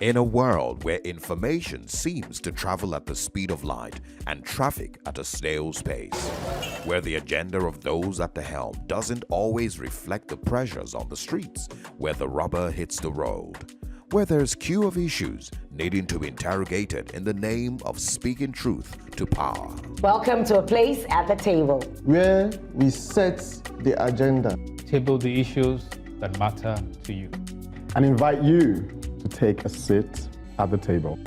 In a world where information seems to travel at the speed of light and traffic at a snail's pace, where the agenda of those at the helm doesn't always reflect the pressures on the streets, where the rubber hits the road, where there's queue of issues needing to be interrogated in the name of speaking truth to power. Welcome to A Place at the Table, where we set the agenda, table the issues that matter to you, and invite you to take a seat at the table.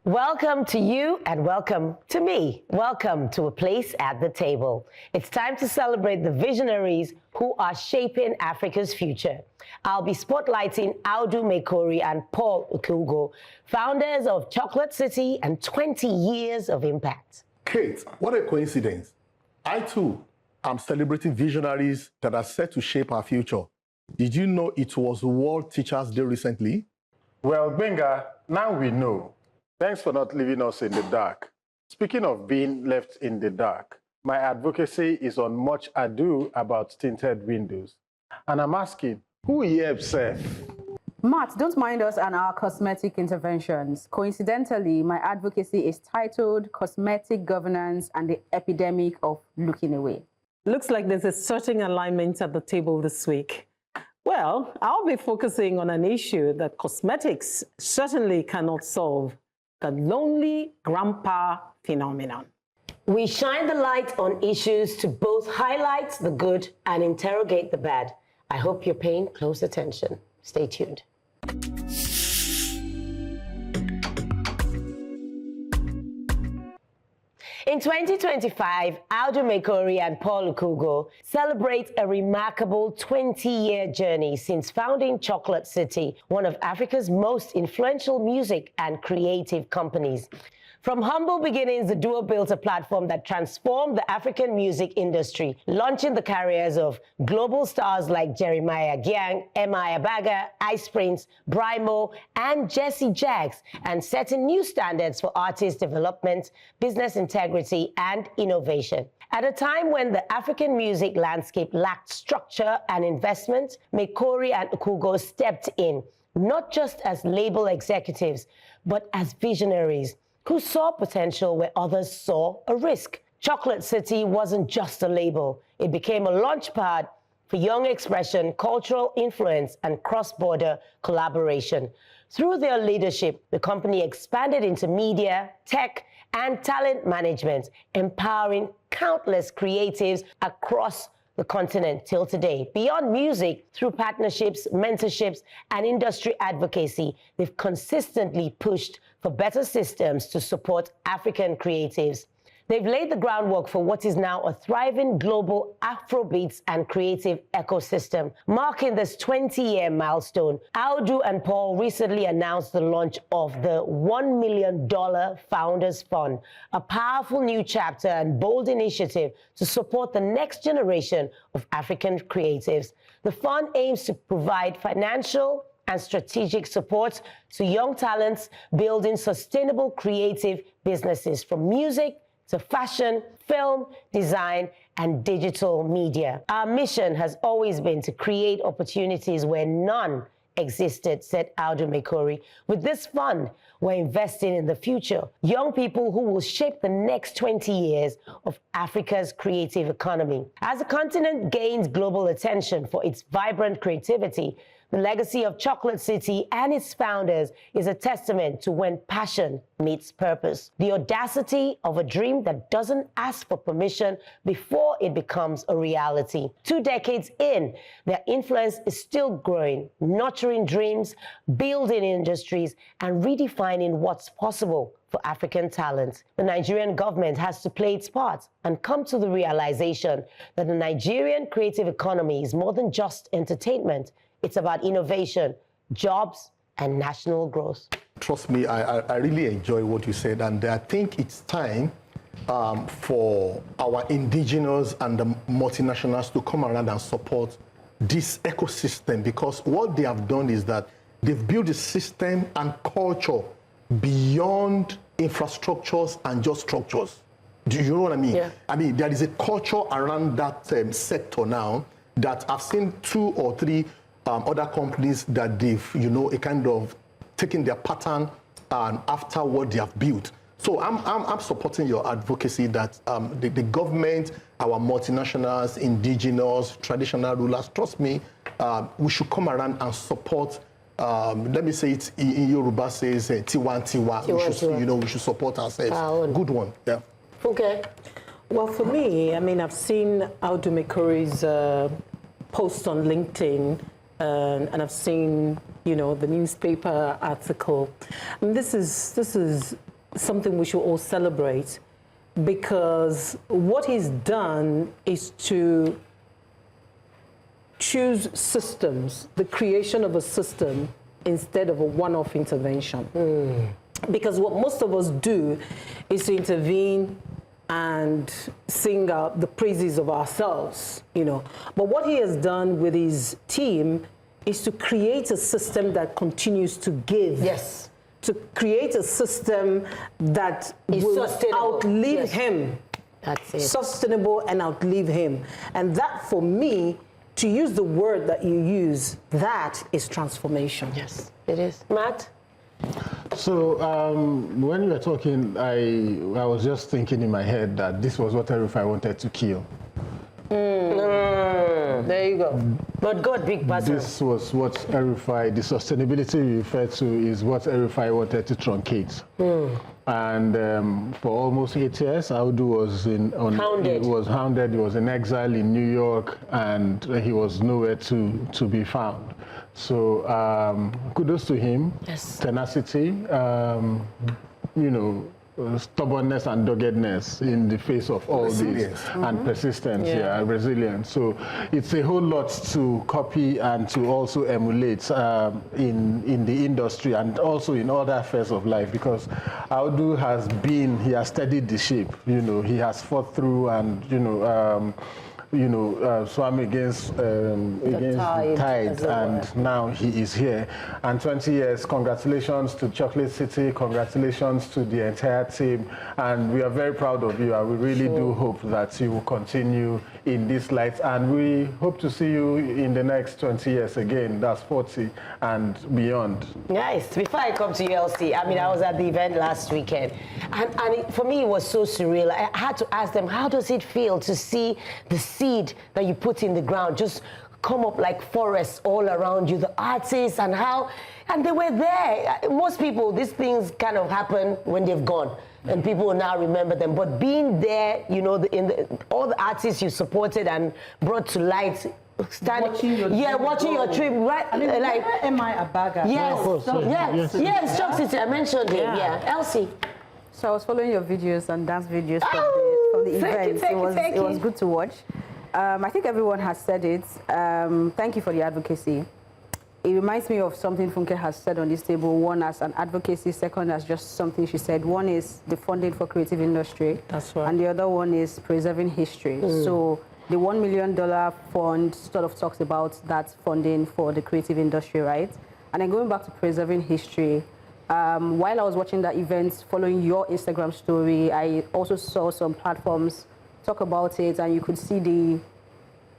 Welcome to you and welcome to me. Welcome to A Place at the Table. It's time to celebrate the visionaries who are shaping Africa's future. I'll be spotlighting Audu Mekori and Paul Okugo, founders of Chocolate City and 20 years of impact. Kate, what a coincidence. I too am celebrating visionaries that are set to shape our future. Did you know it was World Teachers' Day recently? Well, Gbenga, now we know. Thanks for not leaving us in the dark. Speaking of being left in the dark, my advocacy is on much ado about tinted windows. And I'm asking, who here safe? Matt, don't mind us and our cosmetic interventions. Coincidentally, my advocacy is titled Cosmetic Governance and the Epidemic of Looking Away. Looks like there's a certain alignment at the table this week. Well, I'll be focusing on an issue that cosmetics certainly cannot solve: the lonely grandpa phenomenon. We shine the light on issues to both highlight the good and interrogate the bad. I hope you're paying close attention. Stay tuned. In 2025, Audu Mekori and Paul Okugo celebrate a remarkable 20-year journey since founding Chocolate City, one of Africa's most influential music and creative companies. From humble beginnings, the duo built a platform that transformed the African music industry, launching the careers of global stars like Jeremiah Gyang, Emma Abaga, Ice Prince, Brymo, and Jesse Jaggs, and setting new standards for artist development, business integrity, and innovation. At a time when the African music landscape lacked structure and investment, Mekori and Okugo stepped in, not just as label executives, but as visionaries who saw potential where others saw a risk. Chocolate City wasn't just a label. It became a launchpad for young expression, cultural influence, and cross-border collaboration. Through their leadership, the company expanded into media, tech, and talent management, empowering countless creatives across the continent till today. Beyond music, through partnerships, mentorships, and industry advocacy, they've consistently pushed for better systems to support African creatives. They've laid the groundwork for what is now a thriving global Afrobeats and creative ecosystem. Marking this 20-year milestone, Audu and Paul recently announced the launch of the $1 million Founders Fund, a powerful new chapter and bold initiative to support the next generation of African creatives. The fund aims to provide financial and strategic support to young talents building sustainable creative businesses from music to fashion, film, design, and digital media. Our mission has always been to create opportunities where none existed, said Audu Mekori. With this fund, we're investing in the future, young people who will shape the next 20 years of Africa's creative economy. As the continent gains global attention for its vibrant creativity, the legacy of Chocolate City and its founders is a testament to when passion meets purpose. The audacity of a dream that doesn't ask for permission before it becomes a reality. 2 decades in, their influence is still growing, nurturing dreams, building industries, and redefining what's possible for African talent. The Nigerian government has to play its part and come to the realization that the Nigerian creative economy is more than just entertainment. It's about innovation, jobs, and national growth. Trust me, I really enjoy what you said, and I think it's time for our indigenous and the multinationals to come around and support this ecosystem, because what they have done is that they've built a system and culture beyond infrastructures and just structures. Do you know what I mean? Yeah. I mean, there is a culture around that sector now that I've seen 2 or 3 other companies that they've, a kind of taken their pattern and after what they have built. So I'm supporting your advocacy that the government, our multinationals, indigenous, traditional rulers, trust me, we should come around and support. Let me say it in Yoruba says Tiwa Tiwa. We should support ourselves. Good one. Yeah. Okay. Well, for me, I mean, I've seen Audumekori's post on LinkedIn, and I've seen, the newspaper article. And this is something we should all celebrate, because what he's done is to choose systems, the creation of a system instead of a one-off intervention. Because what most of us do is to intervene and sing out the praises of ourselves, But what he has done with his team is to create a system that continues to give. Yes. To create a system that will outlive him. That's it. Sustainable and outlive him. And that, for me, to use the word that you use, that is transformation. Yes, it is. Matt? So when you were talking, I was just thinking in my head that this was what I wanted to kill. There you go. But God, big person. This was what RFI, the sustainability you referred to, is what RFI wanted to truncate. And for almost 8 years, Audu was hounded. He was hounded. He was in exile in New York, and he was nowhere to be found. So kudos to him. Yes. Tenacity, stubbornness and doggedness in the face of all this, and persistence, resilience. So it's a whole lot to copy and to also emulate in the industry and also in other affairs of life, because Audu he has steadied the ship. He has fought through and swam against the tide, and now he is here. And 20 years, congratulations to Chocolate City, congratulations to the entire team, and we are very proud of you, and we really do hope that you will continue in this light, and we hope to see you in the next 20 years again, that's 40 and beyond. Nice. Before I come to you, Elsie, I was at the event last weekend, and for me it was so surreal. I had to ask them, how does it feel to see the seed that you put in the ground just come up like forests all around you, the artists and they were there. Most people, these things kind of happen when they've gone, and people will now remember them. But being there, all the artists you supported and brought to light, watching your trip, right? Am I a bagger? Yes, Chuck City, I mentioned him, Elsie. So I was following your videos and dance videos from the event. It was good to watch. I think everyone has said it. Thank you for the advocacy. It reminds me of something Funke has said on this table. One, as an advocacy. Second, as just something she said. One is the funding for creative industry. That's right. And the other one is preserving history. So the $1 million fund sort of talks about that funding for the creative industry, right? And then going back to preserving history, while I was watching that event, following your Instagram story, I also saw some platforms talk about it, and you could see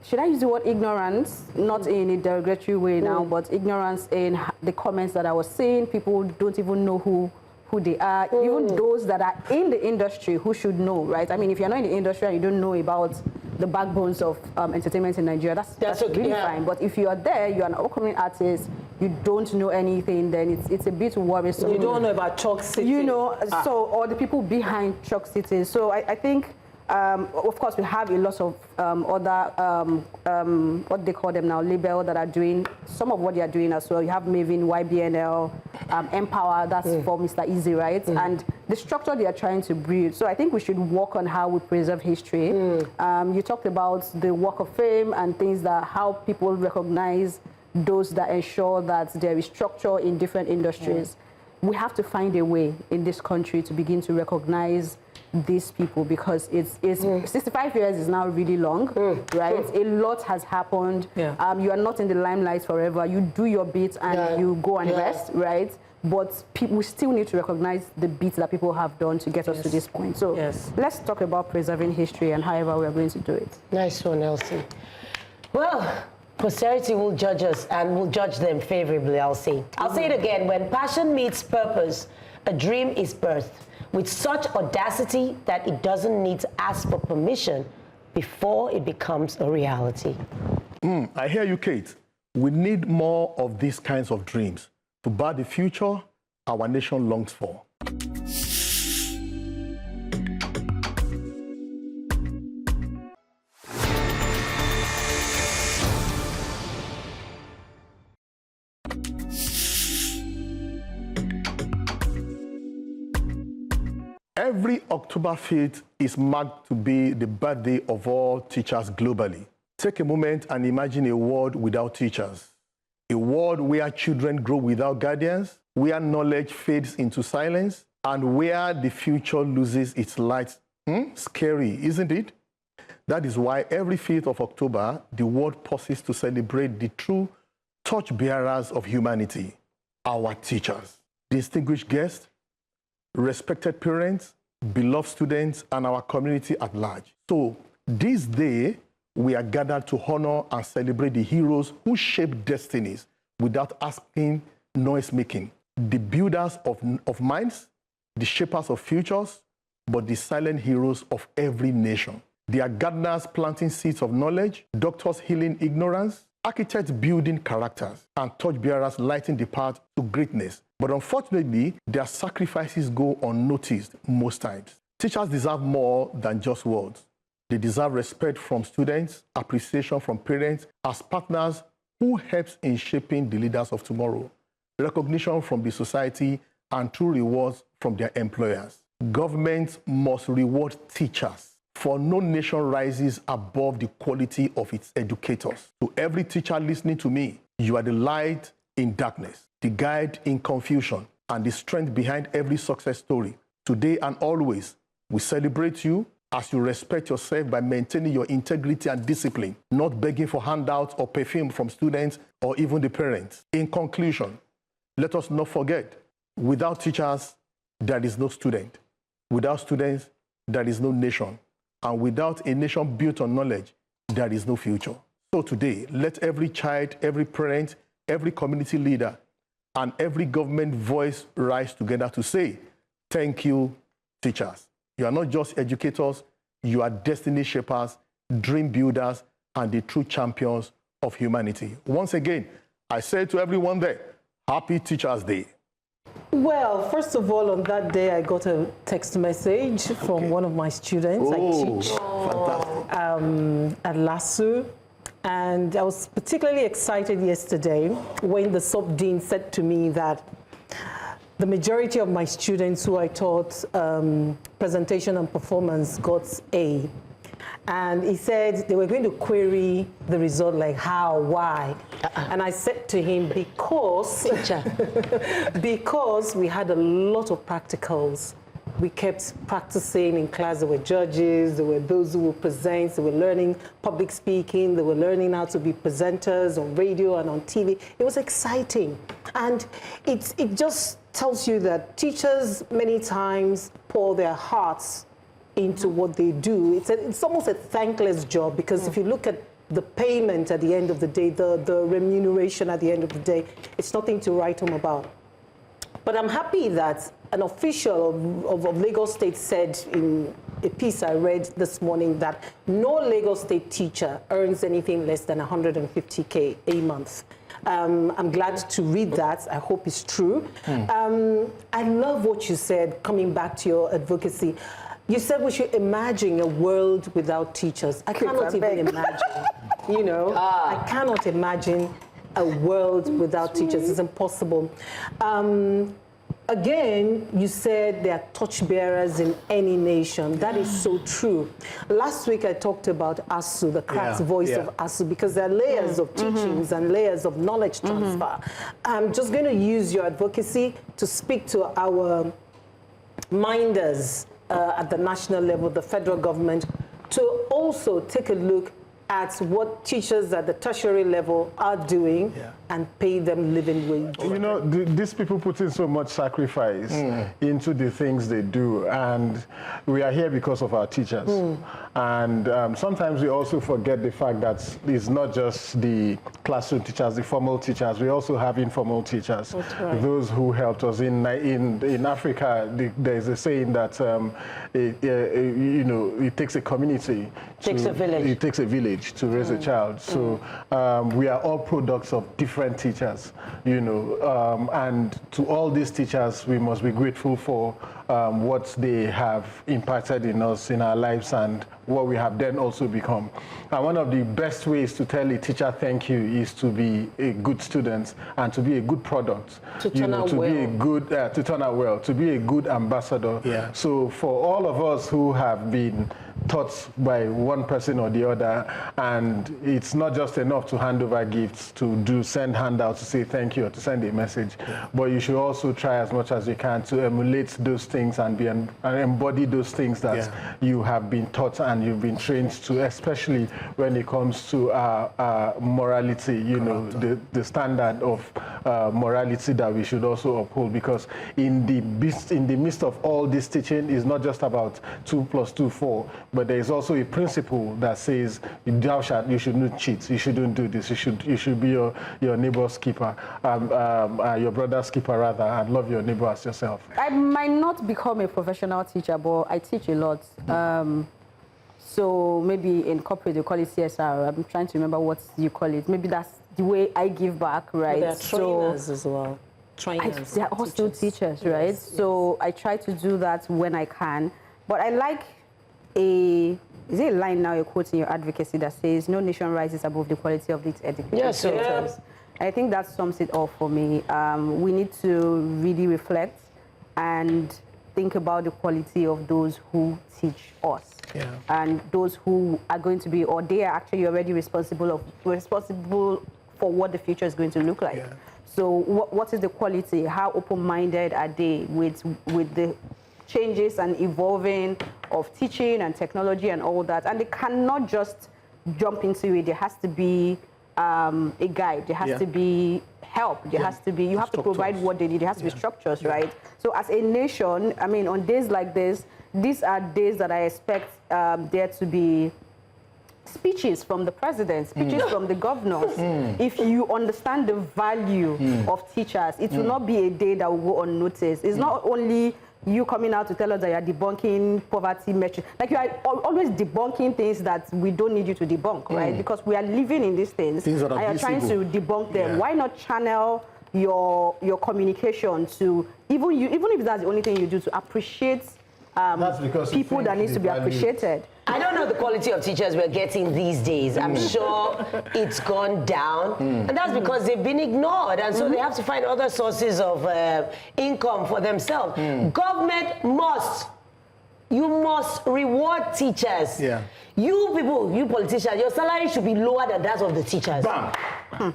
should I use the word ignorance? Not in a derogatory way now, but ignorance in the comments that I was seeing. People don't even know who they are. Even those that are in the industry who should know, right? If you're not in the industry and you don't know about the backbones of entertainment in Nigeria, that's okay, really fine. But if you are there, you're an upcoming artist, you don't know anything, then it's a bit worrisome. You don't know about Chalk City. Or the people behind Chalk City. So I think, of course, we have a lot of other, what they call them now, labels that are doing some of what they are doing as well. You have Maven, YBNL, Empower, that's for Mr. Easy, right? And the structure they are trying to build. So I think we should work on how we preserve history. You talked about the Walk of Fame and things how people recognize those that ensure that there is structure in different industries. We have to find a way in this country to begin to recognize these people, because it's 65 years is now really long, right? A lot has happened. You are not in the limelight forever. You do your bit and you go and rest, right? But we still need to recognize the bits that people have done to get us to this point. So let's talk about preserving history and however we are going to do it. Nice one, Elsie. Well, posterity will judge us and will judge them favorably, I'll say. I'll say it again. When passion meets purpose, a dream is birthed with such audacity that it doesn't need to ask for permission before it becomes a reality. I hear you, Kate. We need more of these kinds of dreams to birth the future our nation longs for. Every October 5th is marked to be the birthday of all teachers globally. Take a moment and imagine a world without teachers. A world where children grow without guardians, where knowledge fades into silence, and where the future loses its light. Scary, isn't it? That is why every 5th of October, the world pauses to celebrate the true torchbearers of humanity, our teachers. Distinguished guests, respected parents, beloved students, and our community at large. So this day, we are gathered to honor and celebrate the heroes who shape destinies without asking noise-making. The builders of minds, the shapers of futures, but the silent heroes of every nation. They are gardeners planting seeds of knowledge, doctors healing ignorance, architects building characters, and torchbearers lighting the path to greatness. But unfortunately, their sacrifices go unnoticed most times. Teachers deserve more than just words. They deserve respect from students, appreciation from parents as partners who helps in shaping the leaders of tomorrow, recognition from the society, and true rewards from their employers. Governments must reward teachers, for no nation rises above the quality of its educators. To every teacher listening to me, you are the light in darkness, the guide in confusion, and the strength behind every success story. Today and always, we celebrate you as you respect yourself by maintaining your integrity and discipline, not begging for handouts or perfume from students or even the parents. In conclusion, let us not forget, without teachers, there is no student. Without students, there is no nation. And without a nation built on knowledge, there is no future. So today, let every child, every parent, every community leader, and every government voice rise together to say, thank you, teachers. You are not just educators, you are destiny shapers, dream builders, and the true champions of humanity. Once again, I say to everyone there, Happy Teachers' Day. Well, first of all, on that day, I got a text message from one of my students. I teach at LASU. And I was particularly excited yesterday when the sub-dean said to me that the majority of my students who I taught presentation and performance got A. And he said they were going to query the result, like how, why. And I said to him, because we had a lot of practicals. We kept practicing in class. There were judges, there were those who would present, they were learning public speaking, they were learning how to be presenters on radio and on TV. It was exciting. And it just tells you that teachers many times pour their hearts into what they do. It's almost a thankless job, because if you look at the payment at the end of the day, the remuneration at the end of the day, it's nothing to write home about. But I'm happy that an official of Lagos State said in a piece I read this morning that no Lagos State teacher earns anything less than 150K a month. I'm glad to read that. I hope it's true. I love what you said, coming back to your advocacy. You said we should imagine a world without teachers. I cannot even imagine, you know, I cannot imagine a world without teachers. It's impossible. Again, you said there are torchbearers in any nation. That is so true. Last week, I talked about ASU, the cracked voice of ASU, because there are layers of teachings and layers of knowledge transfer. I'm just going to use your advocacy to speak to our minders at the national level, the federal government, to also take a look at what teachers at the tertiary level are doing and pay them living wage. You know, these people put in so much sacrifice into the things they do, and we are here because of our teachers. And sometimes we also forget the fact that it's not just the classroom teachers, the formal teachers. We also have informal teachers. That's right. Those who helped us. In Africa, there's a saying that you know, it takes a community. It takes a village to raise a child. So we are all products of different teachers, you know, and to all these teachers, we must be grateful for what they have impacted in us, in our lives, and what we have then also become. And one of the best ways to tell a teacher thank you is to be a good student and to be a good product. To turn out well, to be a good ambassador. Yeah. So for all of us who have been taught by one person or the other, and it's not just enough to hand over gifts, to send handouts to say thank you or to send a message, but you should also try as much as you can to emulate those things and embody those things that you have been taught and you've been trained to, especially when it comes to morality, you know, the standard of morality that we should also uphold, because in the midst of all this teaching is not just about 2 + 2 = 4, but there is also a principle that says you should not cheat, you shouldn't do this, you should be your neighbor's keeper, your brother's keeper rather, and love your neighbor as yourself. I might not become a professional teacher, but I teach a lot. So maybe in corporate they call it CSR. I'm trying to remember what you call it. Maybe that's the way I give back, right? There are trainers as well. They're also teachers, right? Yes, so I try to do that when I can. But I like is it a line now you're quoting your advocacy that says no nation rises above the quality of its educators? Yes, yes. I think that sums it all for me. We need to really reflect and think about the quality of those who teach us. Yeah. And those who are going to be, or they are actually already responsible for what the future is going to look like. Yeah. So what is the quality? How open-minded are they with the changes and evolving of teaching and technology and all that? And they cannot just jump into it. There has to be a guide. There has to be help. There has to be, you have to provide what they need. There has to be structures, right? So as a nation, I mean, on days like this, these are days that I expect there to be speeches from the president, speeches from the governors. If you understand the value of teachers, it will not be a day that will go unnoticed. It's not only you coming out to tell us that you're debunking poverty metrics. Like, you are always debunking things that we don't need you to debunk, right? Because we are living in these things and you're trying to debunk them. Why not channel your communication to, even if that's the only thing you do, to appreciate people that needs to be appreciated? I don't know the quality of teachers we're getting these days. I'm sure it's gone down. And that's because they've been ignored. And so they have to find other sources of income for themselves. Government must reward teachers. Yeah. You people, you politicians, your salary should be lower than that of the teachers. Bam.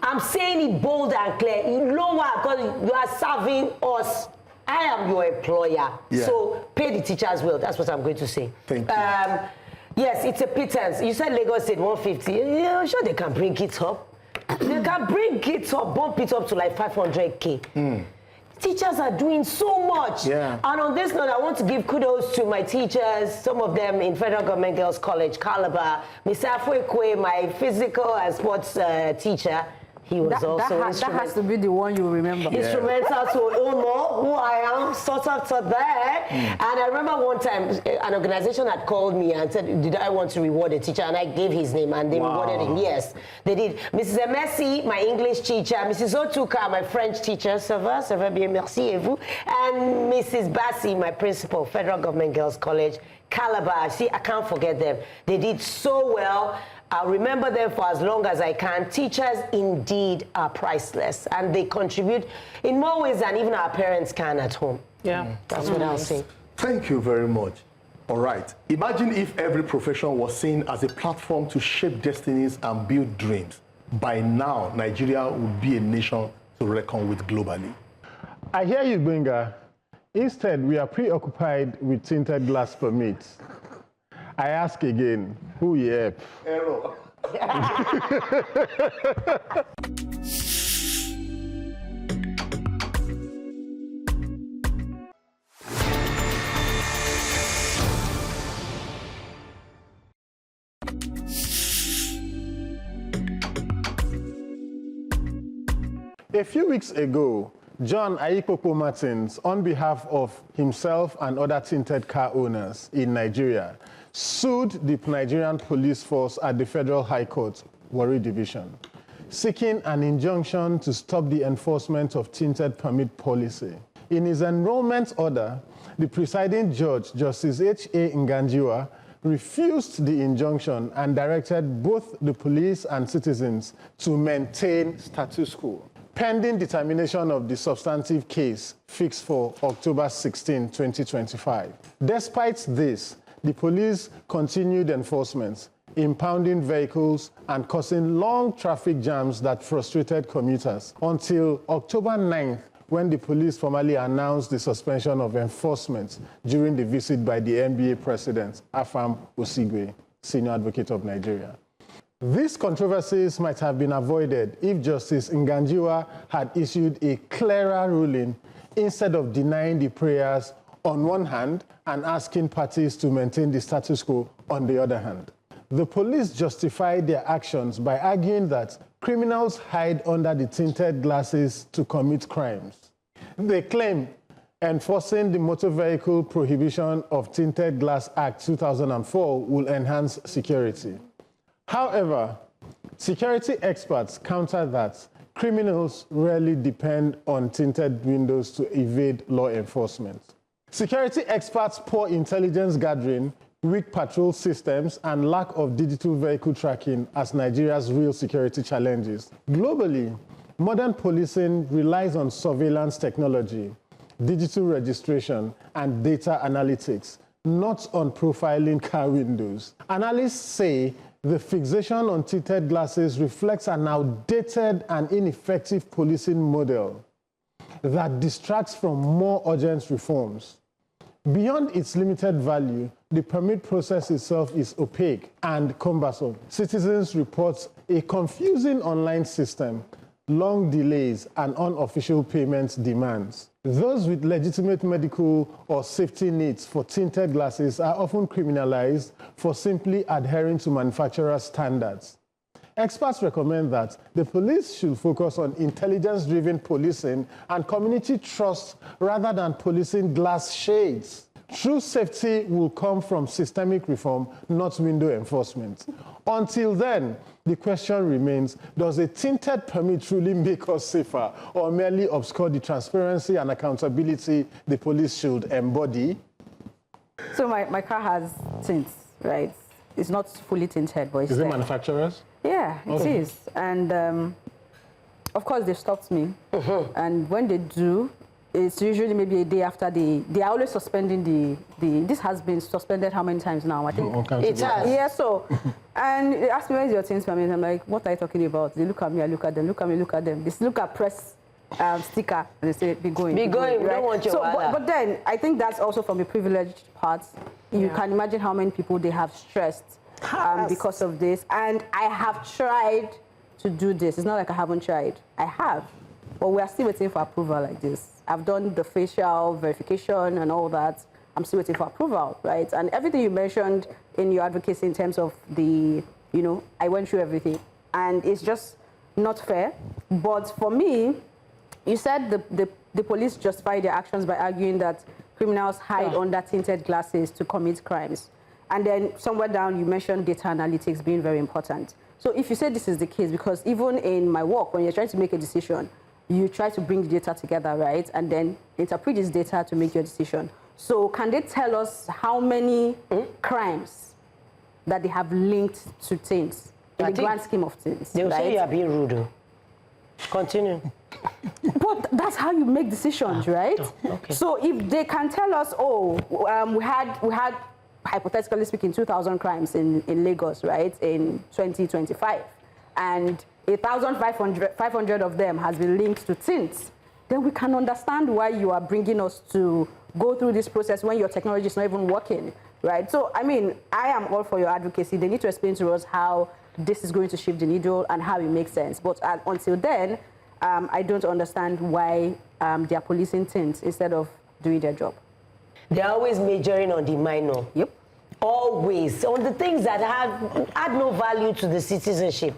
I'm saying it bold and clear. Lower, because you are serving us. I am your employer. Yeah. So pay the teachers well. That's what I'm going to say. Thank you. Yes, it's a pittance. You said Lagos State 150. Yeah, I'm sure they can bring it up. They can bring it up, bump it up to like 500K. Teachers are doing so much. Yeah. And on this note, I want to give kudos to my teachers, some of them in Federal Government Girls College, Calabar. Mr. Afuekwe, my physical and sports teacher. He was that has to be the one you remember. Instrumental to Umo, who I am, sort of to there. And I remember one time, an organization had called me and said, did I want to reward a teacher? And I gave his name, and they rewarded him. Yes, they did. Mrs. Emesi, my English teacher. Mrs. Otuka, my French teacher. Ça va bien, merci, et vous? And Mrs. Bassi, my principal, Federal Government Girls College, Calabar. See, I can't forget them. They did so well. I'll remember them for as long as I can. Teachers indeed are priceless, and they contribute in more ways than even our parents can at home. Yeah, that's what I'll say. Thank you very much. All right. Imagine if every profession was seen as a platform to shape destinies and build dreams. By now, Nigeria would be a nation to reckon with globally. I hear you, Gbenga. Instead, we are preoccupied with tinted glass permits. I ask again, who yep? Error. A few weeks ago, John Aikpopo Martins, on behalf of himself and other tinted car owners in Nigeria, sued the Nigerian police force at the Federal High Court, Warri Division, seeking an injunction to stop the enforcement of tinted permit policy. In his enrollment order, the presiding judge, Justice H.A. Nganjiwa, refused the injunction and directed both the police and citizens to maintain status quo, pending determination of the substantive case fixed for October 16, 2025. Despite this, the police continued enforcement, impounding vehicles and causing long traffic jams that frustrated commuters until October 9th, when the police formally announced the suspension of enforcement during the visit by the NBA president, Afam Osigwe, senior advocate of Nigeria. These controversies might have been avoided if Justice Nganjiwa had issued a clearer ruling instead of denying the prayers on one hand and asking parties to maintain the status quo on the other hand. The police justified their actions by arguing that criminals hide under the tinted glasses to commit crimes. They claim enforcing the Motor Vehicle Prohibition of Tinted Glass Act 2004 will enhance security. However, security experts counter that criminals rarely depend on tinted windows to evade law enforcement. Security experts' poor intelligence gathering, weak patrol systems, and lack of digital vehicle tracking as Nigeria's real security challenges. Globally, modern policing relies on surveillance technology, digital registration, and data analytics, not on profiling car windows. Analysts say the fixation on tinted glasses reflects an outdated and ineffective policing model that distracts from more urgent reforms. Beyond its limited value, the permit process itself is opaque and cumbersome. Citizens report a confusing online system, long delays, and unofficial payment demands. Those with legitimate medical or safety needs for tinted glasses are often criminalized for simply adhering to manufacturer standards. Experts recommend that the police should focus on intelligence-driven policing and community trust rather than policing glass shades. True safety will come from systemic reform, not window enforcement. Until then, the question remains, does a tinted permit truly make us safer or merely obscure the transparency and accountability the police should embody? So my car has tints, right? It's not fully tinted, but it's Is it there. manufacturers? Yeah, it is. And of course, they've stopped me. And when they do, it's usually maybe a day after they are always suspending this has been suspended how many times now? I think It has. Yeah, so, and they ask me, where's your tints permit? I'm like, what are you talking about? They look at me, I look at them, look at me, look at them. They look at press sticker and they say, be going. Be going, we right? don't want your so, wahala. but then, I think that's also from a privileged part. You can imagine how many people they have stressed because of this. And I have tried to do this. It's not like I haven't tried. I have. But we are still waiting for approval like this. I've done the facial verification and all that. I'm still waiting for approval, right? And everything you mentioned in your advocacy in terms of the, I went through everything. And it's just not fair. But for me, you said the police justify their actions by arguing that criminals hide under tinted glasses to commit crimes. And then somewhere down, you mentioned data analytics being very important. So if you say this is the case, because even in my work, when you're trying to make a decision, you try to bring the data together, right? And then interpret this data to make your decision. So can they tell us how many crimes that they have linked to tints in the grand scheme of things? They'll right? say you are being rude. Continue. But that's how you make decisions, right? Okay. So if they can tell us, we had hypothetically speaking 2,000 crimes in Lagos, right, in 2025, and 1,500 of them has been linked to tints, then we can understand why you are bringing us to go through this process when your technology is not even working, right? So, I mean, I am all for your advocacy. They need to explain to us how this is going to shift the needle and how it makes sense. But until then, I don't understand why they are policing tints instead of doing their job. They're always majoring on the minor. Yep. Always. On the things that add no value to the citizenship.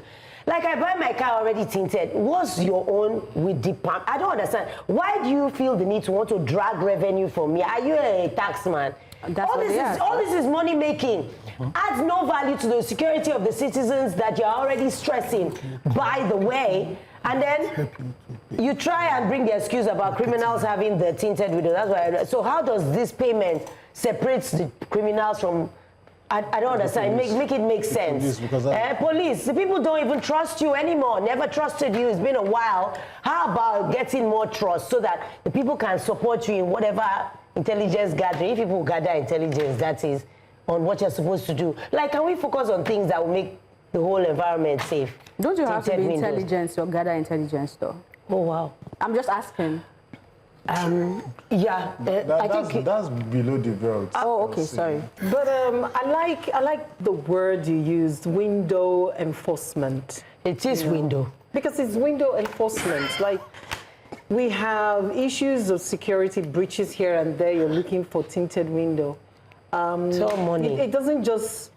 Like I buy my car already tinted. What's your own with the pump? I don't understand. Why do you feel the need to want to drag revenue from me? Are you a tax man? All this is money making. Adds no value to the security of the citizens that you're already stressing, by the way. And then you try and bring the excuse about criminals having the tinted window. That's why. So how does this payment separate the criminals from? I don't understand. Make it make sense. Police, the people don't even trust you anymore. Never trusted you. It's been a while. How about getting more trust so that the people can support you in whatever intelligence gathering? If people gather intelligence, that is, on what you're supposed to do. Like, can we focus on things that will make the whole environment safe? Don't you have to be intelligence or gather intelligence, though? Oh, wow. I'm just asking. Yeah, I think that's below the belt. Oh, okay, sorry. But I like the word you used, window enforcement. It is window. Because it's window enforcement. Like, we have issues of security breaches here and there. You're looking for tinted window. So money. It doesn't just...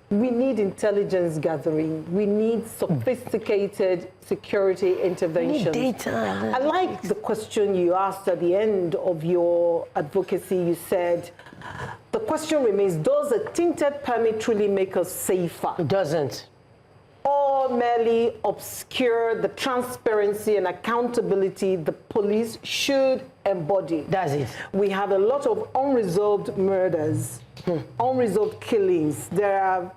We need intelligence gathering. We need sophisticated security intervention. We need data. I like the question you asked at the end of your advocacy. You said, the question remains, does a tinted permit truly make us safer? It doesn't. Or merely obscure the transparency and accountability the police should embody? That's it. We have a lot of unresolved murders, unresolved killings. There are,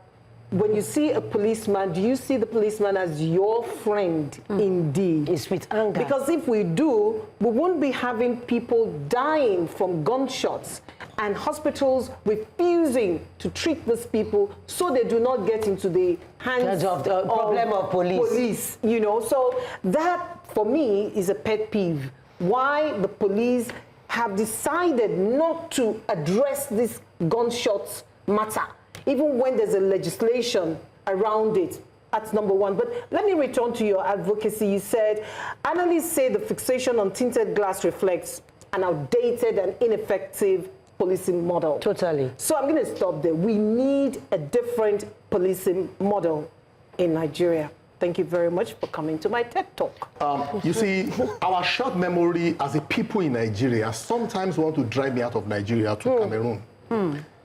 when you see a policeman, do you see the policeman as your friend indeed? It's with anger. Because if we do, we won't be having people dying from gunshots and hospitals refusing to treat these people so they do not get into the hands of the problem of police. You know, so that for me is a pet peeve. Why the police have decided not to address this gunshots matter, even when there's a legislation around it. That's number one. But let me return to your advocacy. You said, analysts say the fixation on tinted glass reflects an outdated and ineffective policing model. Totally. So I'm going to stop there. We need a different policing model in Nigeria. Thank you very much for coming to my TED Talk. You see, our short memory as a people in Nigeria sometimes want to drive me out of Nigeria to Cameroon.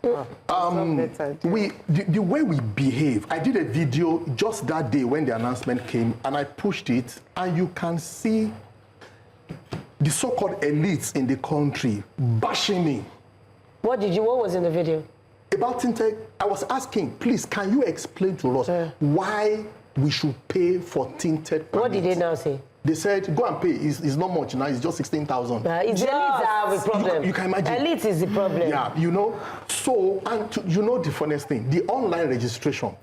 The way we behave, I did a video just that day when the announcement came, and I pushed it, and you can see the so-called elites in the country bashing me. What was in the video? About tinted, I was asking, please, can you explain to us why we should pay for tinted permits? What did they now say? They said, go and pay. It's not much now. It's just 16,000. It's the elites that have a problem. You can imagine. Elites is the problem. Yeah, you know. So, you know the funniest thing, the online registration,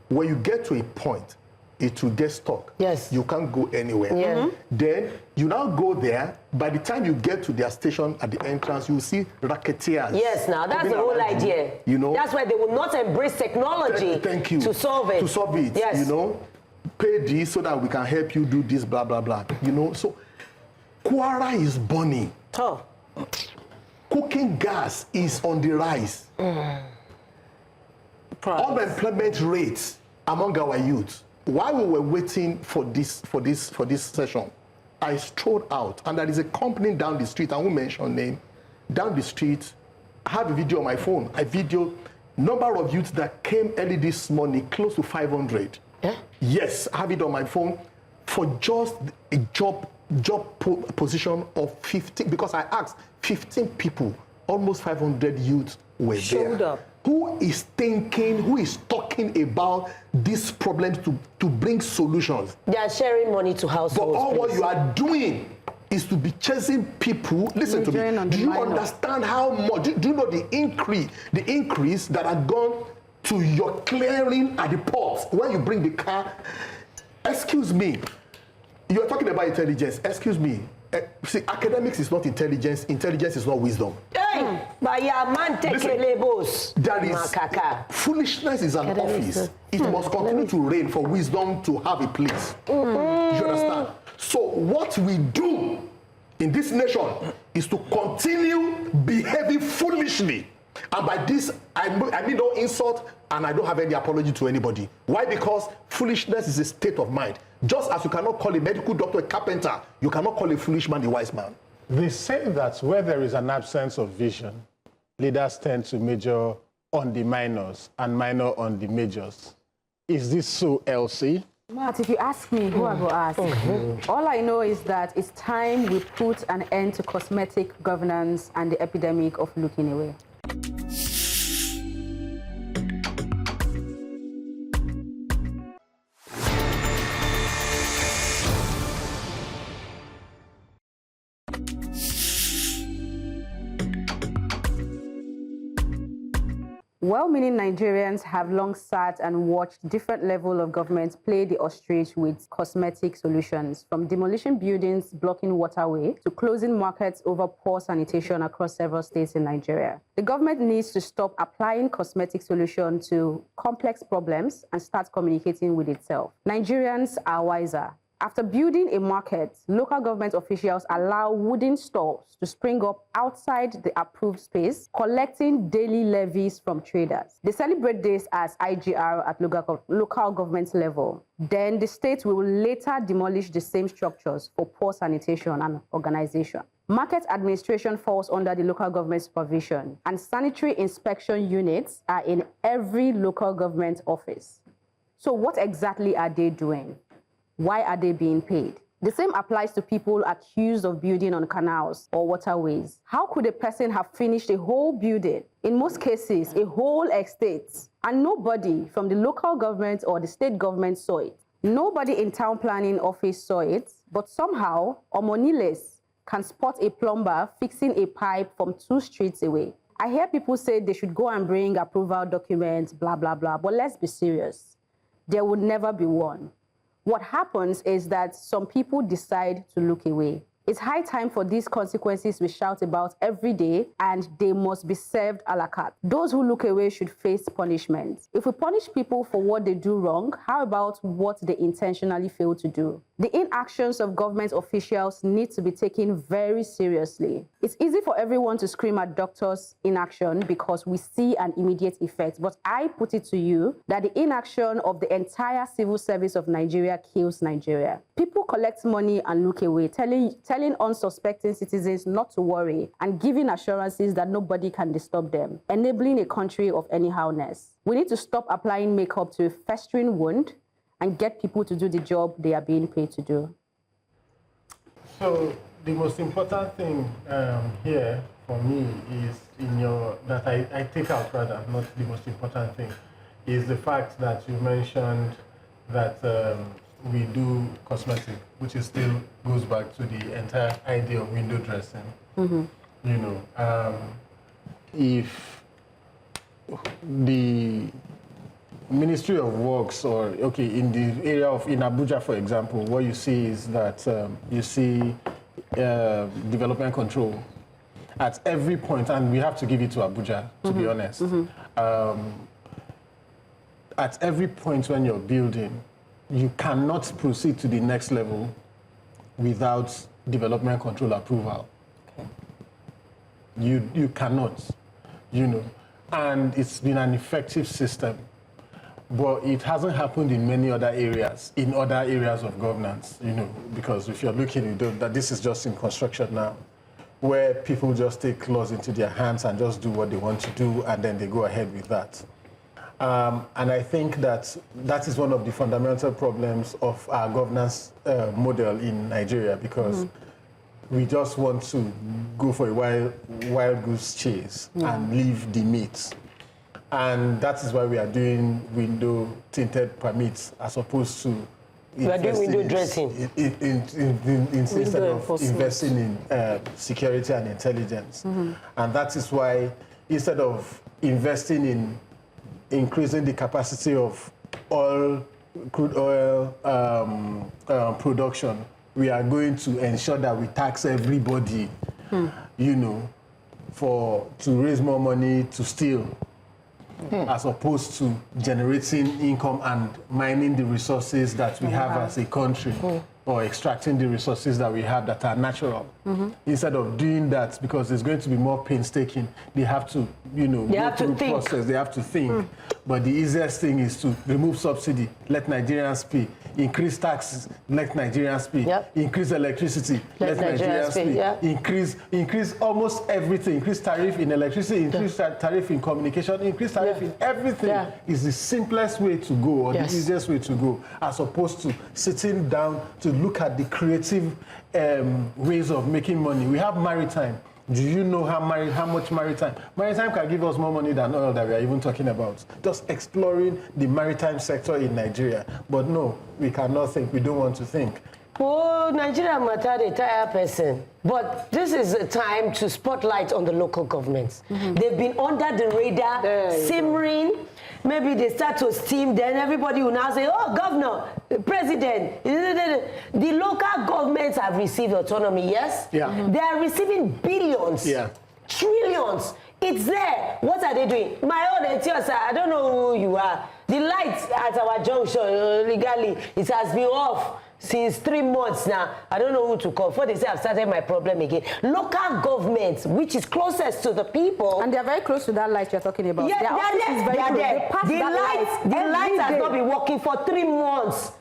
when you get to a point, it will get stuck. Yes. You can't go anywhere. Yeah. Then you now go there. By the time you get to their station at the entrance, you see racketeers. Yes, now that's the whole idea. You know. That's why they will not embrace technology. Thank you. To solve it. To solve it. Yes. You know, pay this so that we can help you do this, blah blah blah. You know. So, Kwara is burning. Oh. Cooking gas is on the rise. Unemployment rates among our youth. While we were waiting for this session, I strolled out, and there is a company down the street. I won't mention name. Down the street, I have a video on my phone. I videoed number of youths that came early this morning, close to 500. Yeah? Yes, I have it on my phone for just a job position of 15. Because I asked 15 people, almost 500 youths were Showed there. up. Who is thinking, who is talking about these problems to bring solutions? They are sharing money to households. But all what you are doing is to be chasing people. Listen to me. Do you understand how much? Do you know the increase that had gone to your clearing at the ports when you bring the car? Excuse me. You are talking about intelligence. Excuse me. See, academics is not intelligence. Intelligence is not wisdom. Hey, but yeah, man, take a labels. There is foolishness is an office. It must continue to reign for wisdom to have a place. You understand? So what we do in this nation is to continue behaving foolishly And by this, I mean no insult, and I don't have any apology to anybody. Why? Because foolishness is a state of mind. Just as you cannot call a medical doctor a carpenter, you cannot call a foolish man a wise man. They say that where there is an absence of vision, leaders tend to major on the minors and minor on the majors. Is this so, Elsie? Matt, if you ask me, who I will ask? All I know is that it's time we put an end to cosmetic governance and the epidemic of looking away. Well-meaning Nigerians have long sat and watched different levels of government play the ostrich with cosmetic solutions, from demolishing buildings, blocking waterway, to closing markets over poor sanitation across several states in Nigeria. The government needs to stop applying cosmetic solutions to complex problems and start communicating with itself. Nigerians are wiser. After building a market, local government officials allow wooden stalls to spring up outside the approved space, collecting daily levies from traders. They celebrate this as IGR at local government level. Then the state will later demolish the same structures for poor sanitation and organization. Market administration falls under the local government supervision, and sanitary inspection units are in every local government office. So what exactly are they doing? Why are they being paid? The same applies to people accused of building on canals or waterways. How could a person have finished a whole building, in most cases, a whole estate, and nobody from the local government or the state government saw it? Nobody in town planning office saw it, but somehow, Omoniles can spot a plumber fixing a pipe from 2 streets away. I hear people say they should go and bring approval documents, blah, blah, blah, but let's be serious. There would never be one. What happens is that some people decide to look away. It's high time for these consequences we shout about every day, and they must be served a la carte. Those who look away should face punishment. If we punish people for what they do wrong, how about what they intentionally fail to do? The inactions of government officials need to be taken very seriously. It's easy for everyone to scream at doctors' inaction because we see an immediate effect, but I put it to you that the inaction of the entire civil service of Nigeria kills Nigeria. People collect money and look away, telling unsuspecting citizens not to worry and giving assurances that nobody can disturb them, enabling a country of anyhowness. We need to stop applying makeup to a festering wound and get people to do the job they are being paid to do. So the most important thing here for me is that I take out rather, not the most important thing, is the fact that you mentioned that we do cosmetic, which is still goes back to the entire idea of window dressing. Mm-hmm. You know, if the Ministry of Works, or in the area of in Abuja, for example, what you see is that you see development control at every point, and we have to give it to Abuja, to be honest. Mm-hmm. At every point when you're building, you cannot proceed to the next level without development control approval. Okay. You cannot, you know, and it's been an effective system. But it hasn't happened in many other areas, of governance, you know, because if you're looking at that, this is just in construction now, where people just take laws into their hands and just do what they want to do, and then they go ahead with that. And I think that is one of the fundamental problems of our governance model in Nigeria, because we just want to go for a wild goose chase and leave the meat. And that is why we are doing window tinted permits as opposed to we are doing window dressing instead of investing in security and intelligence. Mm-hmm. And that is why instead of investing in increasing the capacity of crude oil production, we are going to ensure that we tax everybody, you know, to raise more money to steal. As opposed to generating income and mining the resources that we have as a country. or extracting the resources that we have that are natural. Instead of doing that, because there's going to be more painstaking, they have to, go through the process, they have to think. But the easiest thing is to remove subsidy, let Nigerians pay, increase taxes, let Nigerians pay, increase electricity, let Nigerians pay, increase almost everything, increase tariff in electricity, increase tariff in communication, increase tariff in everything is the simplest way to go, or the easiest way to go, as opposed to sitting down to look at the creative ways of making money. We have maritime. Do you know how much maritime? Maritime can give us more money than oil that we are even talking about. Just exploring the maritime sector in Nigeria. But no, we cannot think. We don't want to think. Oh, Nigeria matter the entire person. But this is a time to spotlight on the local governments. They've been under the radar, simmering. Maybe they start to steam, then everybody will now say, oh, governor, president. The local governments have received autonomy, yes? Yeah. They are receiving billions, trillions. It's there. What are they doing? My own sir, I don't know who you are. The lights at our junction, legally, it has been off since 3 months now. I don't know who to call. Before they say I've started my problem again. Local governments, which is closest to the people. And they're very close to that light you're talking about. Yeah, they're there. The lights has not been working for 3 months.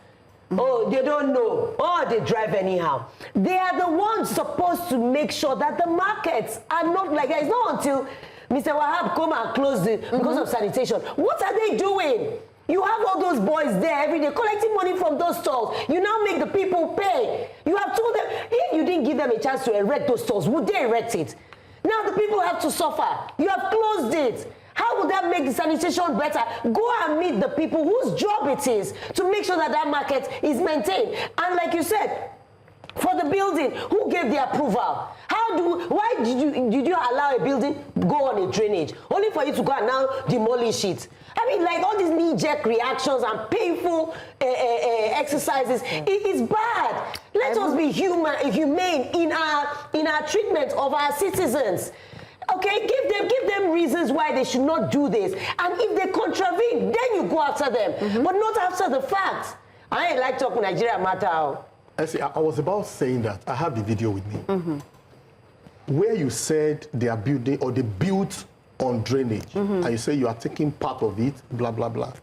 Oh, they don't know. Oh, they drive anyhow. They are the ones supposed to make sure that the markets are not like that. It's not until Mr. Wahab come and close it because of sanitation. What are they doing? You have all those boys there every day collecting money from those stalls. You now make the people pay. You have told them, if you didn't give them a chance to erect those stalls, would they erect it? Now the people have to suffer. You have closed it. How would that make the sanitation better? Go and meet the people whose job it is to make sure that that market is maintained. And like you said, for the building, who gave the approval? Why did you allow a building go on a drainage? Only for you to go and now demolish it. I mean, like all these knee-jerk reactions and painful exercises, it's bad. Let us be humane in our treatment of our citizens. Okay, give them reasons why they should not do this. And if they contravene, then you go after them, but not after the fact. I ain't like talking Nigeria matter. I was about saying that. I have the video with me. Where you said they are building, or they built on drainage, and you say you are taking part of it, blah, blah, blah.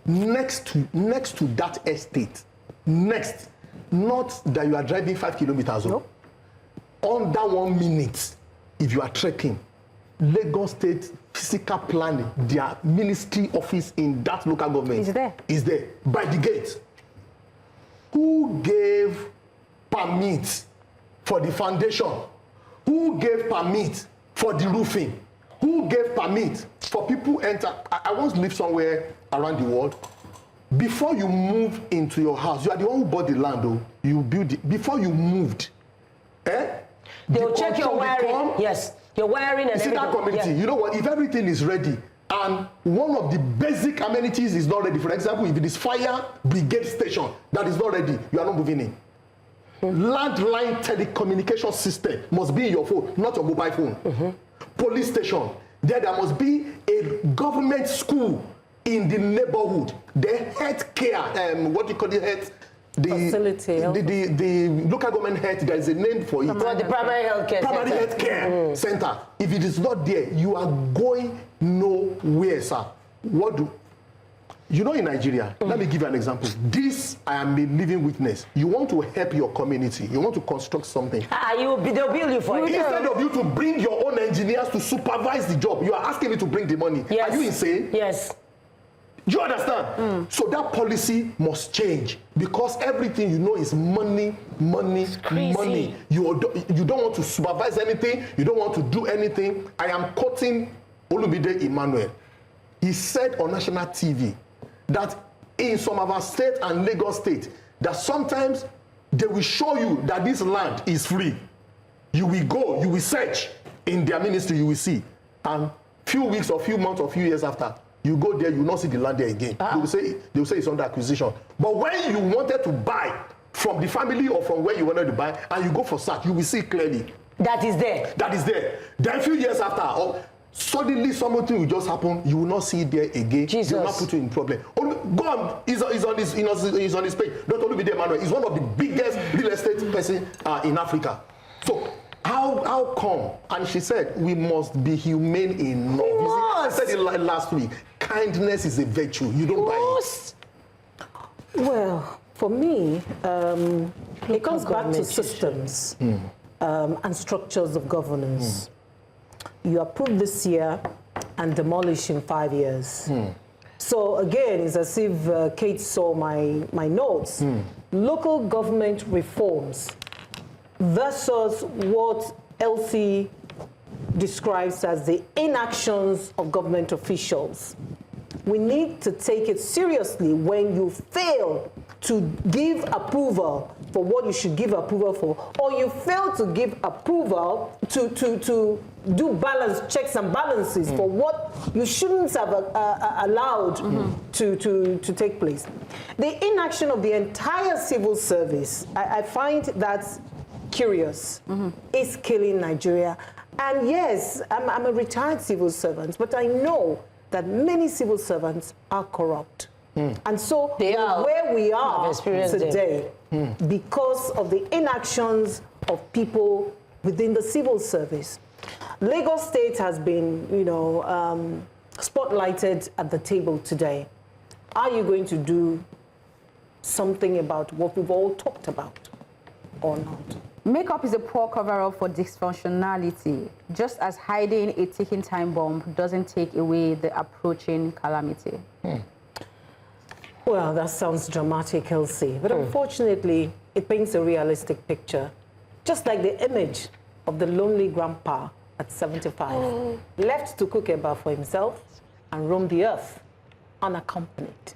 Next to that estate, not that you are driving 5 kilometers, under 1 minute, if you are trekking, Lagos State Physical Planning, their ministry office in that local government is there by the gate. Who gave permit for the foundation? Who gave permit for the roofing? Who gave permit for people enter? I once lived somewhere around the world. Before you move into your house, you are the one who bought the land, though. You build it. Before you moved, they'll check your wiring. Yes, your wiring and everything. That community, you know what? If everything is ready, and one of the basic amenities is not ready, for example, if it is fire brigade station that is not ready, you are not moving in. Landline telecommunication system must be in your phone, not your mobile phone. Police station, there must be a government school in the neighborhood. The health care, what do you call it, health? Facility. The local government health, there is a name for it. The primary health care primary health care center. If it is not there, you are going nowhere, sir. You know, in Nigeria, let me give you an example. This, I am a living witness. You want to help your community. You want to construct something. They'll build you for it. Instead of you to bring your own engineers to supervise the job, you are asking me to bring the money. Yes. Are you insane? Yes. Do you understand? So that policy must change, because everything you know is money, money, money. You don't want to supervise anything. You don't want to do anything. I am quoting Olumide Emmanuel. He said on national TV that in some of our states and Lagos State, that sometimes they will show you that this land is free. You will go, you will search in their ministry, you will see. And few weeks or few months or few years after, you go there, you will not see the land there again. They will say it's under acquisition. But when you wanted to buy from the family or from where you wanted to buy, and you go for search, you will see clearly. That is there. That is there. Then a few years after, or Suddenly, something will just happen. You will not see it there again. Jesus. They will not put you in problem. Go on. He's on his page. Don't only be there, Manuel. He's one of the biggest real estate person in Africa. So how come? And she said we must be humane enough. I said it last week. Kindness is a virtue. You don't buy it. Well, for me, it comes back to systems and structures of governance. You approve this year and demolish in 5 years. So again, it's as if Kate saw my notes. Local government reforms versus what Elsie describes as the inactions of government officials. We need to take it seriously when you fail to give approval for what you should give approval for, or you fail to give approval to do checks and balances for what you shouldn't have allowed to take place. The inaction of the entire civil service, I find that curious. Is killing Nigeria. And yes, I'm a retired civil servant, but I know that many civil servants are corrupt. And so where we are today, because of the inactions of people within the civil service. Lagos State has been, spotlighted at the table today. Are you going to do something about what we've all talked about or not? Makeup is a poor cover-up for dysfunctionality, just as hiding a ticking time bomb doesn't take away the approaching calamity. Well, that sounds dramatic, Elsie, but unfortunately, it paints a realistic picture, just like the image of the lonely grandpa at 75, left to cook eba for himself and roam the earth unaccompanied.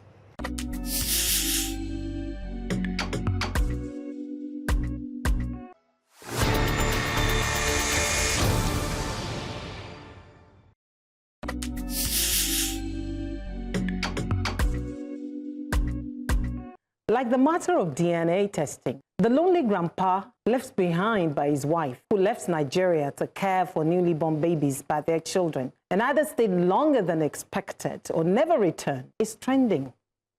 Like the matter of DNA testing, the lonely grandpa left behind by his wife, who left Nigeria to care for newly born babies by their children, and either stayed longer than expected or never returned, is trending.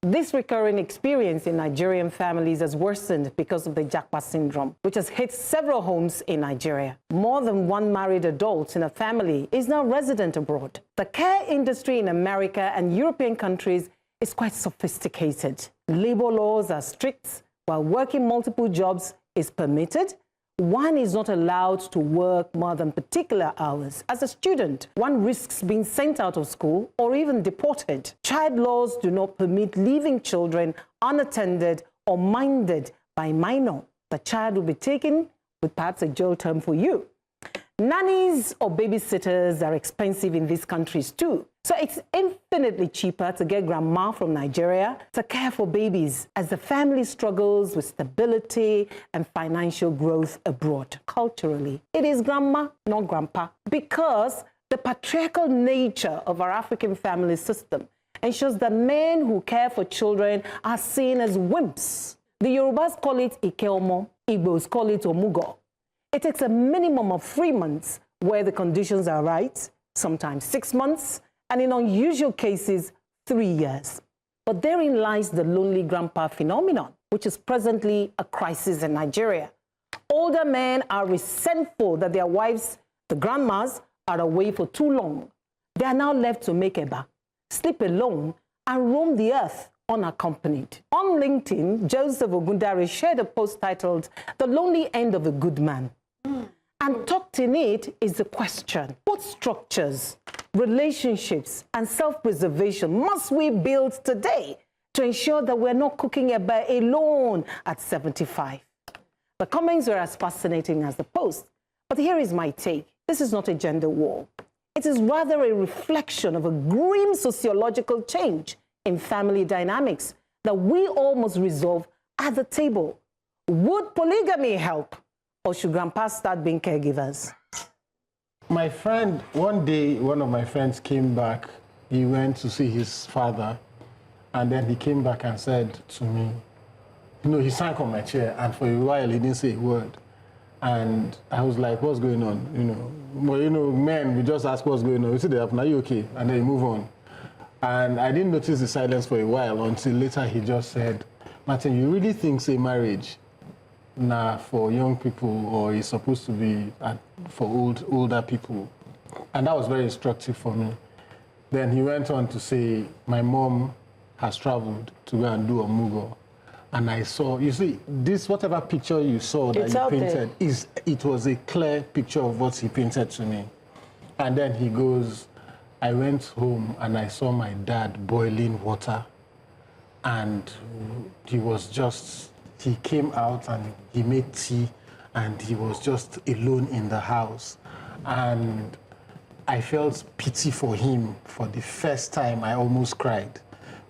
This recurring experience in Nigerian families has worsened because of the Japa syndrome, which has hit several homes in Nigeria. More than one married adult in a family is now resident abroad. The care industry in America and European countries is quite sophisticated. Labor laws are strict. While working multiple jobs is permitted, one is not allowed to work more than particular hours. As a student, one risks being sent out of school or even deported. Child laws do not permit leaving children unattended or minded by minor. The child will be taken with perhaps a jail term for you. Nannies or babysitters are expensive in these countries too. So it's infinitely cheaper to get grandma from Nigeria to care for babies as the family struggles with stability and financial growth abroad. Culturally, it is grandma, not grandpa, because the patriarchal nature of our African family system ensures that men who care for children are seen as wimps. The Yorubas call it Ikeomo, Igbos call it Omugo. It takes a minimum of 3 months where the conditions are right, sometimes 6 months, and in unusual cases, 3 years. But therein lies the lonely grandpa phenomenon, which is presently a crisis in Nigeria. Older men are resentful that their wives, the grandmas, are away for too long. They are now left to make eba, sleep alone, and roam the earth unaccompanied. On LinkedIn, Joseph Ogundare shared a post titled, "The Lonely End of a Good Man." And tucked in it is the question, what structures, relationships, and self-preservation must we build today to ensure that we're not cooking eba alone at 75? The comments were as fascinating as the post, but here is my take. This is not a gender war. It is rather a reflection of a grim sociological change in family dynamics that we all must resolve at the table. Would polygamy help? Or should grandpas start being caregivers? My friend, one day, one of my friends came back. He went to see his father, and then he came back and said to me, he sank on my chair, and for a while he didn't say a word. And I was like, what's going on? You know, well, you know, men, we just ask what's going on. We see they happen, are you okay? And then you move on. And I didn't notice the silence for a while until later he just said, Martin, you really think, say, marriage for young people or is supposed to be for older people? And that was very instructive for me. Then he went on to say, my mom has traveled to go and do Omugo. And I saw, you see, this, whatever picture you saw that you painted, it was a clear picture of what he painted to me. And then he goes, I went home and I saw my dad boiling water. And he came out and he made tea and he was just alone in the house. And I felt pity for him. For the first time, I almost cried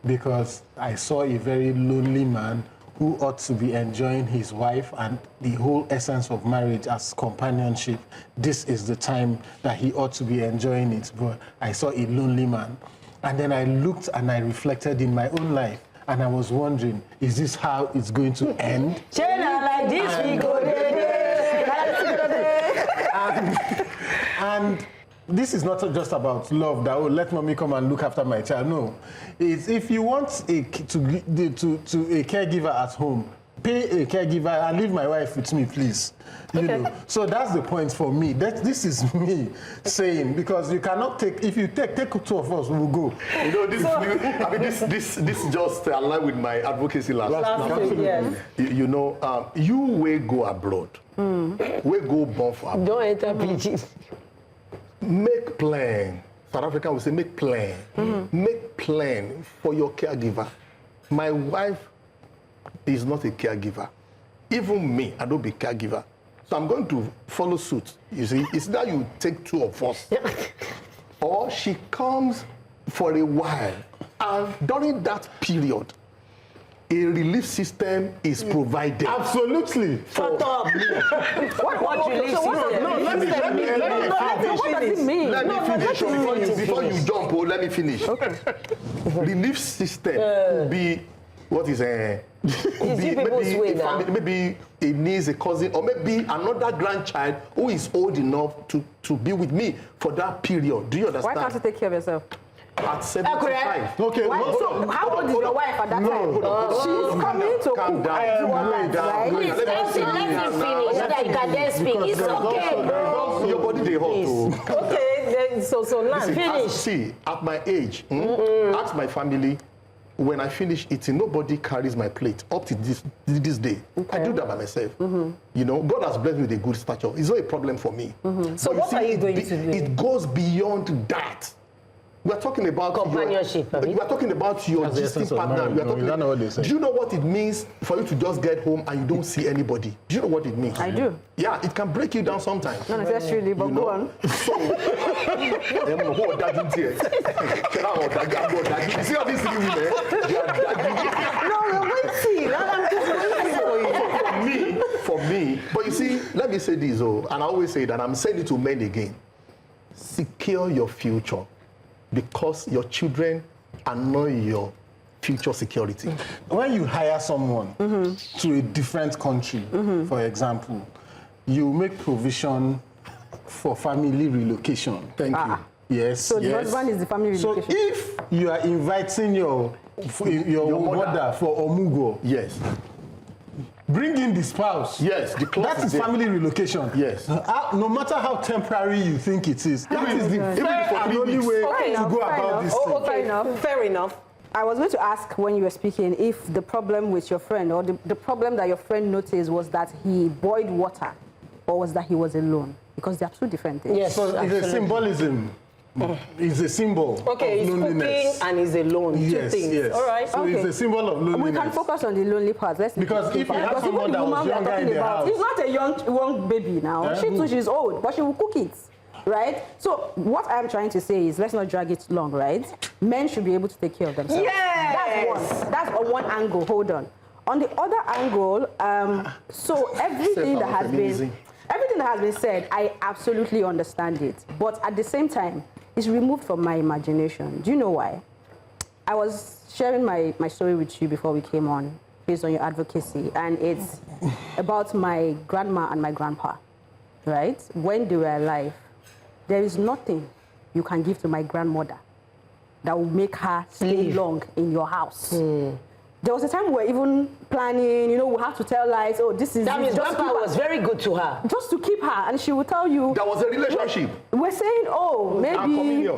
because I saw a very lonely man who ought to be enjoying his wife and the whole essence of marriage as companionship. This is the time that he ought to be enjoying it. But I saw a lonely man. And then I looked and I reflected in my own life. And I was wondering, is this how it's going to end? And this is not just about love that, oh, let mommy come and look after my child. No. It's if you want a caregiver at home, pay a caregiver and leave my wife with me, please. You know. So that's the point for me. This is me saying, because you cannot take, if you take two of us, we will go. You know, this just align with my advocacy last week. Yes. You know, you will go abroad. We go born for abroad. Don't enter PG. Make plan. South Africa will say, make plan. Make plan for your caregiver. My wife is not a caregiver. Even me, I don't be caregiver. So I'm going to follow suit. You see, it's that you take two of us. Or she comes for a while. And during that period, a relief system is provided. Absolutely. Shut up. What relief system? What does it mean? Let me finish. Before you jump, let me finish. Okay. Relief system could be, what is maybe a niece, a cousin, or maybe another grandchild who is old enough to be with me for that period. Do you understand? Why can't you take care of yourself? At 75. Okay. So how old is your wife at that time? She's coming to calm down. Please, let him finish so that you can then speak. It's okay, bro. Your body they hot. Okay, so now finish. See, at my age, ask my family. When I finish eating, nobody carries my plate up to this day. Okay. I do that by myself. You know, God has blessed me with a good stature. It's not a problem for me. So what are you going to do? It goes beyond that. We are talking about companionship. We are talking about your existing partner. We are talking, do you know what it means for you to just get home and you don't see anybody? Do you know what it means? I do. Yeah, it can break you down sometimes. Not necessarily, but go on. So, you see all these things there? For me, but you see, let me say this, and I always say that, I'm saying it to men again. Secure your future. Because your children are not your future security. When you hire someone to a different country, for example, you make provision for family relocation. Thank you. Yes. So the husband is the family relocation. So if you are inviting your mother for Omugo, yes. Bring in the spouse. Yes, that is family relocation. Yes. No matter how temporary you think it is, that is the fair and only way to go about this thing. Okay, fair enough. I was going to ask when you were speaking if the problem with your friend or the problem that your friend noticed was that he boiled water or was that he was alone, because they are two different things. Yes, so it's a symbolism. It's a symbol of he's loneliness. Cooking and he's alone. Yes, two things. Yes. All right. So it's a symbol of loneliness. We can focus on the lonely part. Because if you have someone that was younger in the house. It's not a young baby now. She too, she's old, but she will cook it. Right? So what I'm trying to say is, let's not drag it long, right? Men should be able to take care of themselves. Yes! That's on one angle. Hold on. On the other angle, so everything that has been said, I absolutely understand it. But at the same time, it's removed from my imagination. Do you know why? I was sharing my story with you before we came on. based on your advocacy, and it's about my grandma and my grandpa, right? When they were alive, there is nothing you can give to my grandmother that will make her stay long in your house. There was a time we were even planning, we have to tell lies, oh, this is... That means grandpa was very good to her. Just to keep her, and she would tell you... That was a relationship. We're saying, oh, maybe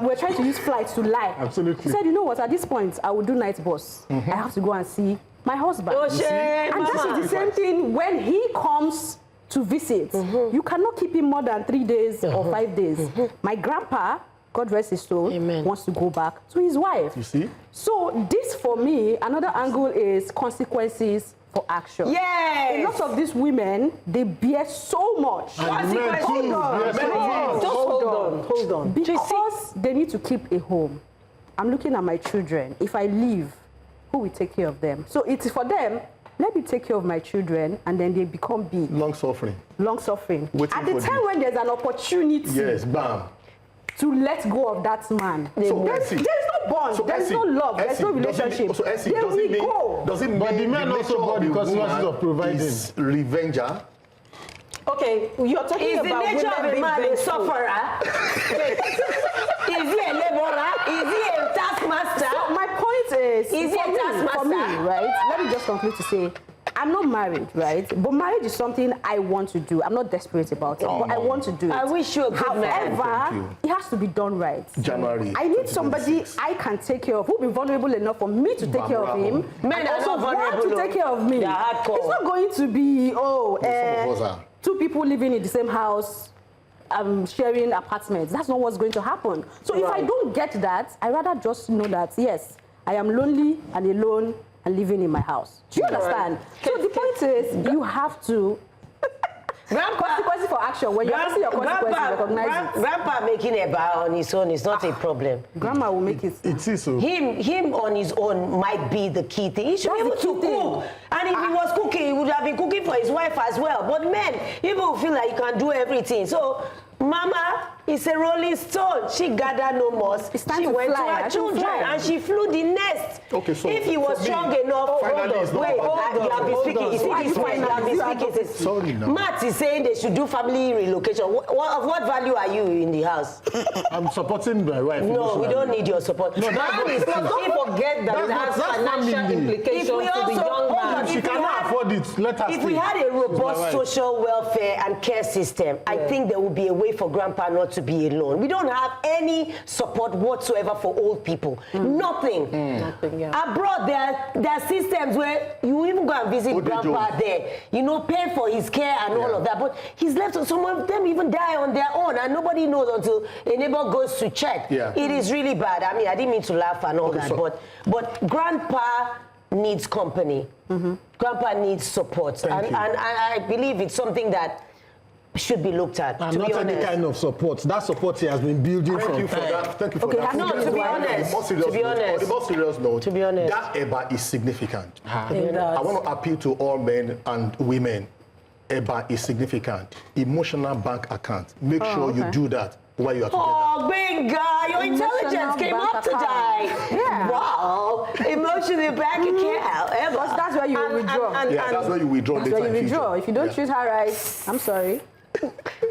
we're trying to use flights to lie. Absolutely. She said, you know what, at this point, I will do night bus. I have to go and see my husband. Oh, shit. And this is the same thing when he comes to visit. You cannot keep him more than 3 days or 5 days. My grandpa, God rest his soul, wants to go back to his wife. You see? So this, for me, another angle is consequences for action. Yes! A lot of these women, they bear so much. Consequences. Hold on. Because they need to keep a home. I'm looking at my children. If I leave, who will take care of them? So it's for them, let me take care of my children, and then they become big. Long suffering. At the time when there's an opportunity. Yes, bam. To let go of that man. So there's no bond, there's no love, there's no relationship. So does it mean the man also brought the consequences of providing? Is revenger? Okay, you're talking about Is the nature of a man a sufferer? Is he a laborer? Is he a taskmaster? So my point is he a taskmaster? For me, right? Let me just conclude to say, I'm not married, right? But marriage is something I want to do. I'm not desperate about it, but I want to do it. I wish you a good man. However, it has to be done right. January. I need somebody I can take care of, who will be vulnerable enough for me to take care of him. Men are also not vulnerable want to take care of me. They are hardcore. It's not going to be, some of us are. 2 people living in the same house, sharing apartments. That's not what's going to happen. So if I don't get that, I rather just know that, yes, I am lonely and alone and living in my house. Do you understand? So the point is, you have to... consequences for action. When you're facing your consequences, recognize it. Grandpa making a bar on his own is not a problem. Grandma will make it. It is so. Him on his own might be the key thing. He should be able to cook. And if he was cooking, he would have been cooking for his wife as well. But men, people feel like you can do everything. So, Mama is a rolling stone. She gathered no more. She went to her children and she flew the nest. Okay, so if he was strong enough, you have been speaking. You see this one, you have been speaking. Sorry, no. Matt is saying they should do family relocation. Of what value are you in the house? I'm supporting my wife. No, we don't need your support. No, Don't forget that it has financial implications to the young man. If she cannot afford it, let her stay. If we had a robust social welfare and care system, I think there would be a way for grandpa not to be alone. We don't have any support whatsoever for old people. Nothing. Nothing, yeah. Abroad, there are systems where you even go and visit grandpa there, pay for his care and all of that. But he's left, some of them even die on their own and nobody knows until a neighbor goes to check. Yeah. It is really bad. I mean, I didn't mean to laugh and all that, but grandpa needs company. Grandpa needs support. And I believe it's something that should be looked at. And to not be any honest. kind of support. That support he has been building Thank you for time. that. Thank you for Okay, that. no, to be honest, On the more serious note, to be honest. that EBA is significant. It does. I want to appeal to all men and women. EBA is significant. Emotional bank account. Make sure you do that while you are together. Oh, Gbenga, your intelligence came up today. Yeah. Wow. Emotional bank account. Because that's where you will withdraw. That's where you withdraw That's later where you in withdraw. future. If you don't treat her right, I'm sorry.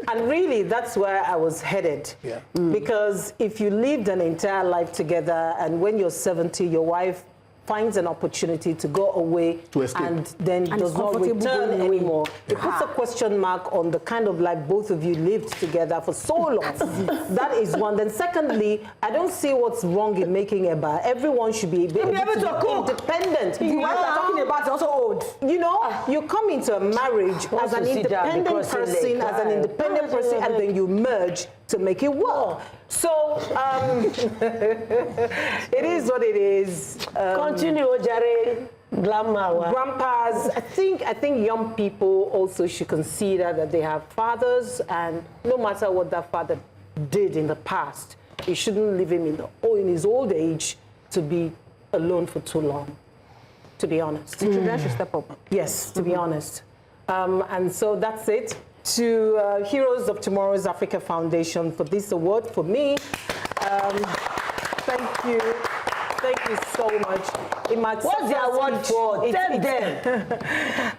And really, that's where I was headed. Yeah. Because if you lived an entire life together and when you're 70, your wife finds an opportunity to go away To escape. and then And does it's not comfortable return going away. anymore. It puts a question mark on the kind of life both of you lived together for so long. That is one. Then secondly, I don't see what's wrong in making a bar. Everyone should be able to cook. Independent. The wife you're talking about is also old. You come into a marriage as an independent person, and then you merge to make it work. So it is what it is. Continue, Ojare. Grandpas, I think young people also should consider that they have fathers, and no matter what that father did in the past, you shouldn't leave him in his old age to be alone for too long, to be honest. The children should step up. Yes, to be honest. And so that's it. To Heroes of Tomorrow's Africa Foundation for this award for me. Thank you. Thank you so much. In my What's the award for? Tell them.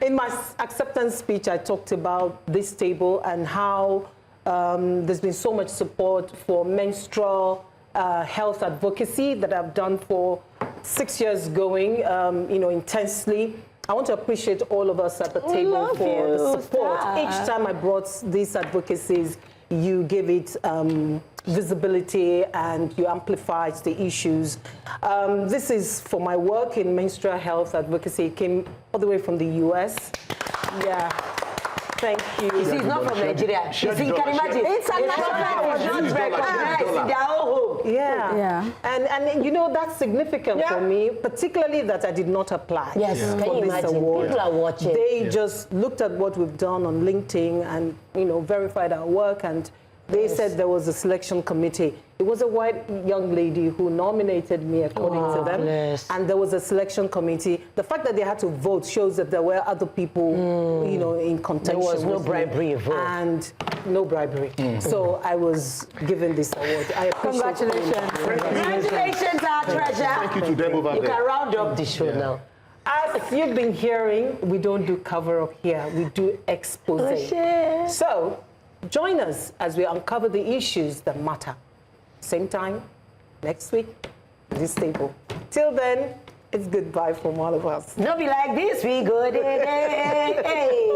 In my acceptance speech, I talked about this table and how there's been so much support for menstrual health advocacy that I've done for 6 years going, intensely. I want to appreciate all of us at the table for the support. Each time I brought these advocacies, you give it visibility and you amplify the issues. This is for my work in menstrual health advocacy. It came all the way from the US. Yeah. Thank you. You see, it's not from Nigeria. You see, you can imagine. It's a national recognized in their own home. Yeah. And that's significant for me, particularly that I did not apply. Yes, can you imagine? People are watching. They just looked at what we've done on LinkedIn and, verified our work, and they said there was a selection committee. It was a white young lady who nominated me, according to them. And there was a selection committee. The fact that they had to vote shows that there were other people, in contention. There was no bribery involved. And no bribery. So I was given this award. I appreciate it. Congratulations, our treasure. Thank you to them over there. You can round up the show now. As you've been hearing, we don't do cover-up here. We do expose. So join us as we uncover the issues that matter. Same time, next week, this table. Till then, it's goodbye from all of us. Don't be like this, we good. Hey.